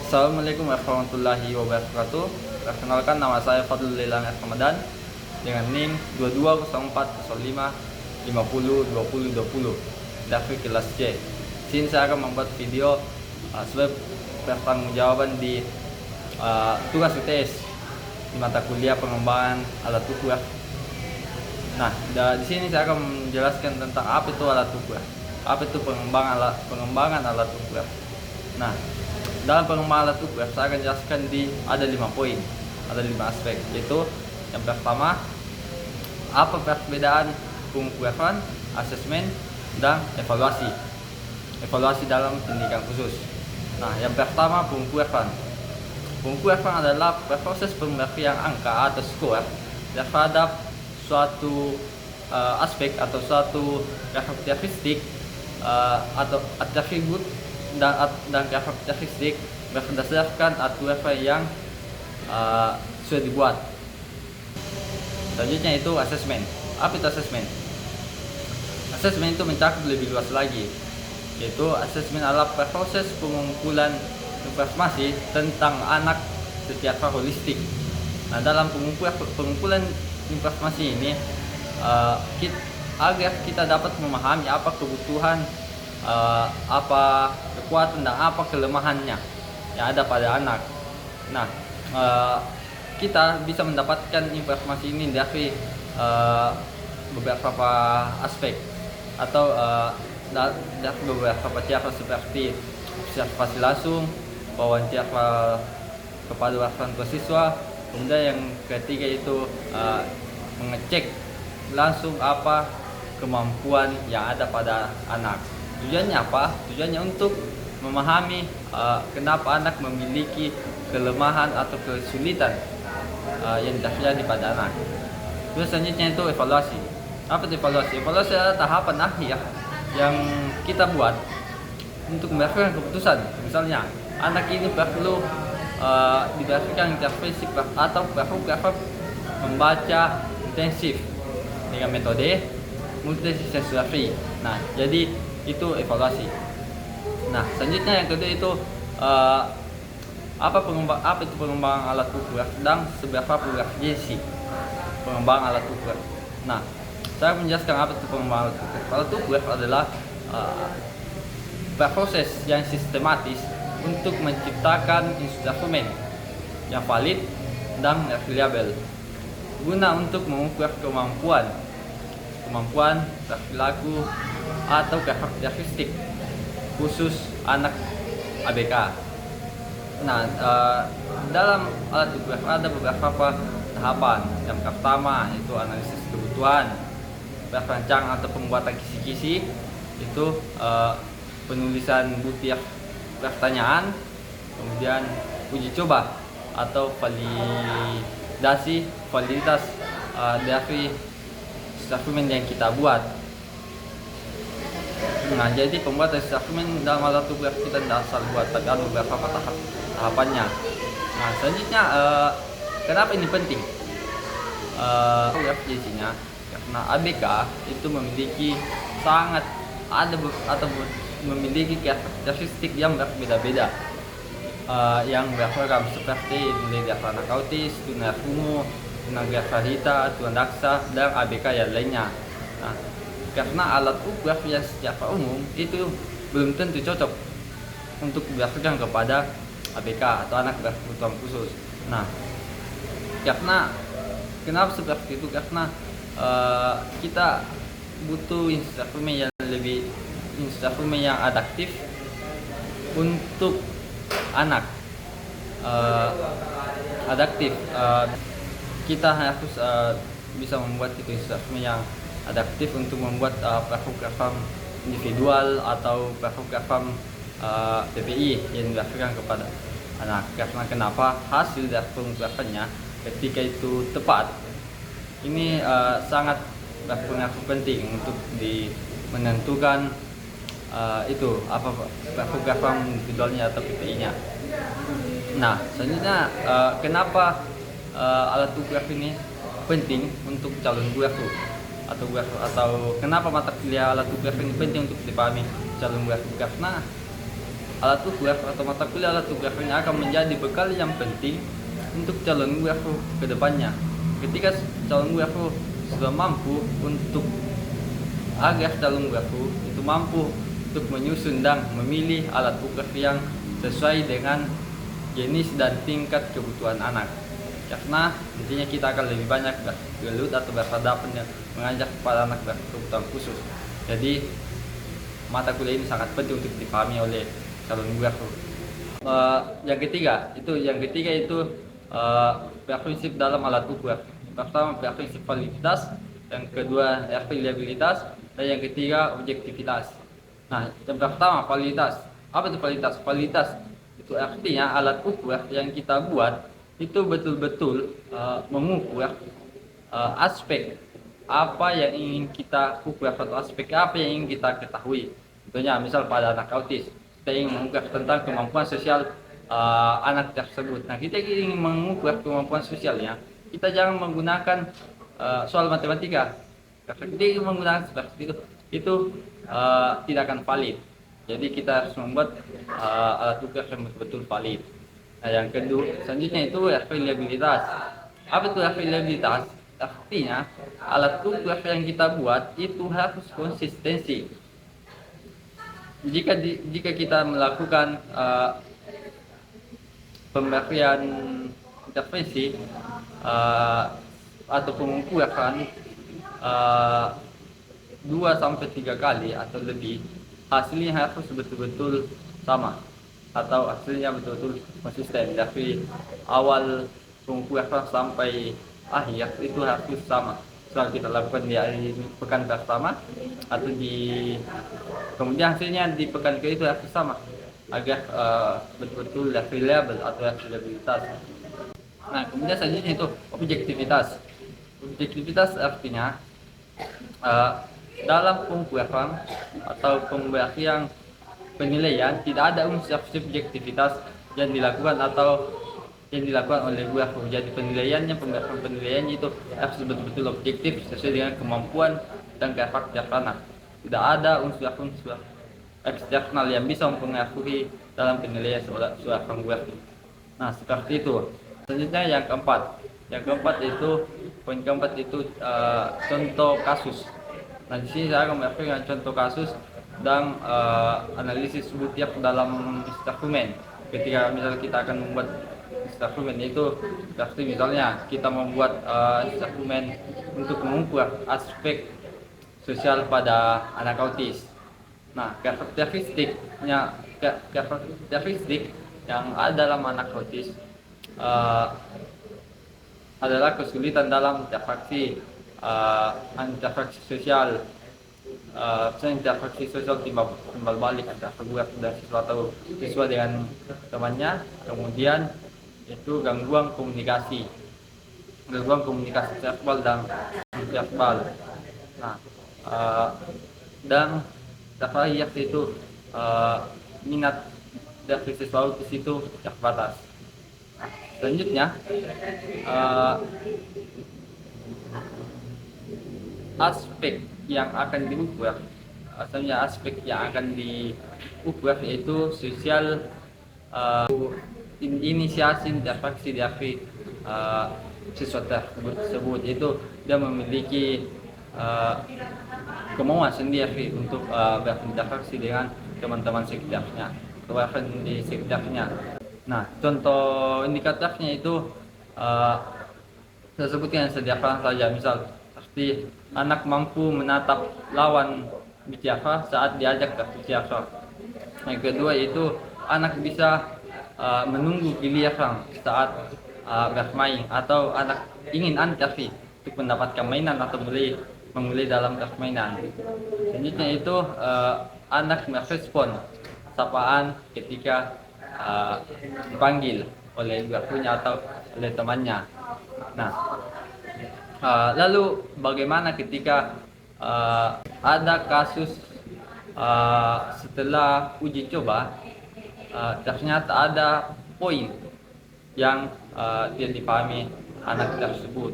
Assalamualaikum warahmatullahi wabarakatuh. Perkenalkan, nama saya Fadlul Lelang Ramadan dengan NIM 220405502020 dari kelas C. Sini saya akan membuat video sebagai pertanggungjawaban di tugas UTS di mata kuliah pengembangan alat ukur. Nah, di sini saya akan menjelaskan tentang apa itu alat ukur, apa itu pengembangan alat ukur. Nah, dalam pengembangan alat ukur saya akan jelaskan ada 5 poin, ada 5 aspek, yaitu yang pertama, apa perbedaan pengukuran, asesmen, dan evaluasi dalam pendidikan khusus. Nah, yang pertama, pengukuran. Pengukuran adalah proses pemberian angka atau skor terhadap suatu aspek atau suatu karakteristik atau atribut dan karakteristik berdasarkan aturan yang sudah dibuat. Selanjutnya itu asesmen. Apa itu asesmen? Asesmen itu mencakup lebih luas lagi, yaitu asesmen adalah proses pengumpulan informasi tentang anak secara holistik. Nah, dalam pengumpulan informasi ini agar kita dapat memahami apa kebutuhan, apa kekuatan dan apa kelemahannya yang ada pada anak. Nah, kita bisa mendapatkan informasi ini dari beberapa aspek atau dari beberapa cara seperti observasi langsung, wawancara kepada wartawan siswa, kemudian yang ketiga itu mengecek langsung apa kemampuan yang ada pada anak. Tujuannya apa? Tujuannya untuk memahami kenapa anak memiliki kelemahan atau kesulitan yang terjadi pada anak. Terus selanjutnya itu evaluasi. Apa itu evaluasi? Evaluasi adalah tahapan akhir yang kita buat untuk memberikan keputusan. Misalnya, anak ini perlu diberikan intervensi atau perlu membaca intensif dengan metode multisensory. Nah, jadi itu evaluasi. Nah, selanjutnya yang kedua itu apa itu pengembangan alat ukur dan seberapa berurgensi pengembangan alat ukur. Nah, saya menjelaskan apa itu pengembangan alat ukur. Alat ukur adalah proses yang sistematis untuk menciptakan instrumen yang valid dan reliable guna untuk mengukur kemampuan perilaku atau karakteristik khusus anak ABK. Nah, dalam alat ukur ada beberapa tahapan. Yang pertama itu analisis kebutuhan, perancang atau pembuatan kisi-kisi, itu penulisan butir pertanyaan, kemudian uji coba atau validitas dari instrumen yang kita buat. Nah, jadi pembuatan instrumen dalam alat ukur kita tidak asal buat, tapi ada beberapa tahapannya. Nah, selanjutnya kenapa ini penting? Urgensinya karena ABK itu memiliki memiliki karakteristik yang berbeda-beda, yang beragam seperti mulai dari anak autis, tunarungu, tunagrahita, tunadaksa, dan ABK yang lainnya. Nah, karena alat ukur yang secara umum itu belum tentu cocok untuk diberikan kepada ABK atau anak berkebutuhan khusus. Nah, kenapa seperti itu? Karena kita butuh instrumen yang adaptif untuk anak. Kita harus bisa membuat instrumen yang adaptif untuk membuat program individual atau program PPI yang diberikan kepada anak. Karena kenapa? Hasil dari pengukurannya ketika itu tepat, ini sangat berpengaruh penting untuk menentukan itu apa program individualnya atau PPI-nya. Nah, selanjutnya kenapa alat ukur ini penting untuk calon guru atau kenapa mata kuliah alat ukur ini penting untuk dipahami calon guru? Karena alat ukur atau mata kuliah alat ukur ini akan menjadi bekal yang penting untuk calon guru ke depannya. Ketika calon guru sudah mampu untuk agar calon guru itu mampu untuk menyusun dan memilih alat ukur yang sesuai dengan jenis dan tingkat kebutuhan anak. Karena nantinya kita akan lebih banyak bergelut atau berhadapan yang mengajak kepada anak berkebutuhan khusus. Jadi mata kuliah ini sangat penting untuk dipahami oleh calon guru. Yang ketiga itu prinsip dalam alat ukur. Pertama prinsip validitas, yang kedua reliabilitas, dan yang ketiga objektivitas. Nah, yang pertama validitas. Apa itu validitas? Validitas itu artinya alat ukur yang kita buat itu betul-betul mengukur aspek apa yang ingin kita ukur atau aspek apa yang ingin kita ketahui. Contohnya misal pada anak autis, kita ingin mengukur tentang kemampuan sosial anak tersebut. Nah, kita ingin mengukur kemampuan sosialnya, kita jangan menggunakan soal matematika. Karena kita ingin menggunakan seperti itu tidak akan valid. Jadi kita harus membuat alat ukur yang betul-betul valid. Nah, yang kedua selanjutnya itu reliabilitas. Apa itu reliabilitas? Artinya alat ukur yang kita buat itu harus konsistensi. Jika kita melakukan pemberian intervensi atau pengukuran 2-3 kali atau lebih, hasilnya harus betul-betul sama atau hasilnya betul-betul konsisten dari awal pengukuran sampai akhir itu harus sama. Setelah kita lakukan di pekan pertama atau kemudian hasilnya di pekan ke itu harus sama agar betul-betul reliable atau reliabilitas. Nah, kemudian selanjutnya itu objektivitas. Objektivitas artinya dalam pengukuran atau pemberian penilaian tidak ada unsur subjektivitas yang dilakukan oleh guru. Jadi pemberian penilaiannya itu harus betul-betul objektif sesuai dengan kemampuan dan karakter anak. Tidak ada unsur-unsur eksternal yang bisa mempengaruhi dalam penilaian seorang guru. Nah, seperti itu. Selanjutnya yang keempat poin keempat itu contoh kasus. Nah, di sini saya akan memberikan contoh kasus dan analisis bukti dalam instrumen. Ketika misalnya kita akan membuat instrumen itu berarti misalnya kita membuat instrumen untuk mengukur aspek sosial pada anak autis. Nah, karakteristik yang ada dalam anak autis adalah kesulitan dalam interaksi sosial, interaksi sosial timbal balik antara guru dan siswa atau siswa dengan temannya. Kemudian itu gangguan komunikasi verbal dan non-verbal. Nah, dan terakhir itu minat dari siswa autis itu terbatas. Selanjutnya aspek yang akan diukur, yaitu sosial, inisiasi interaksi dari siswa tersebut itu dia memiliki kemauan sendiri untuk berinteraksi dengan teman-teman sekitarnya, bahkan di sekitarnya. Nah, contoh indikatornya itu saya sebutkan sederhana saja. Misal seperti anak mampu menatap lawan bicara saat diajak berbicara. Yang kedua itu anak bisa menunggu giliran saat bermain, atau anak ingin antri untuk mendapatkan mainan atau memulai dalam permainan. Selanjutnya itu anak merespon sapaan ketika dipanggil oleh gurunya atau oleh temannya. Nah, lalu bagaimana ketika ada kasus setelah uji coba ternyata ada poin yang tidak dipahami anak tersebut.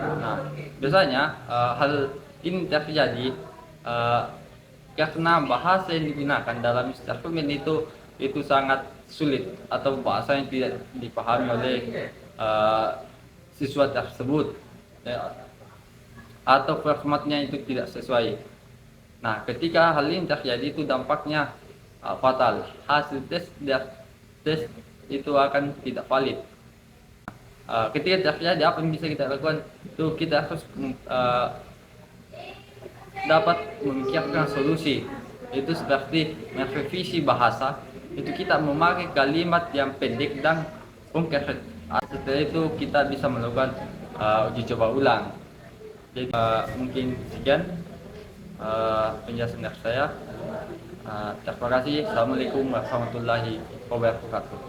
Nah, biasanya hal ini terjadi karena bahasa yang digunakan dalam instrumen itu itu sangat sulit atau bahasa yang tidak dipahami oleh siswa tersebut, ya, atau formatnya itu tidak sesuai. Nah, ketika hal ini terjadi itu dampaknya fatal. Hasil tes itu akan tidak valid. Ketika terjadi, apa yang bisa kita lakukan? Itu kita harus dapat memikirkan solusi. Itu seperti merevisi bahasa. Itu kita memakai kalimat yang pendek dan konkret. Setelah itu kita bisa melakukan uji coba ulang. Jadi mungkin sekian penjelasan dari saya. Terima kasih. Assalamualaikum warahmatullahi wabarakatuh.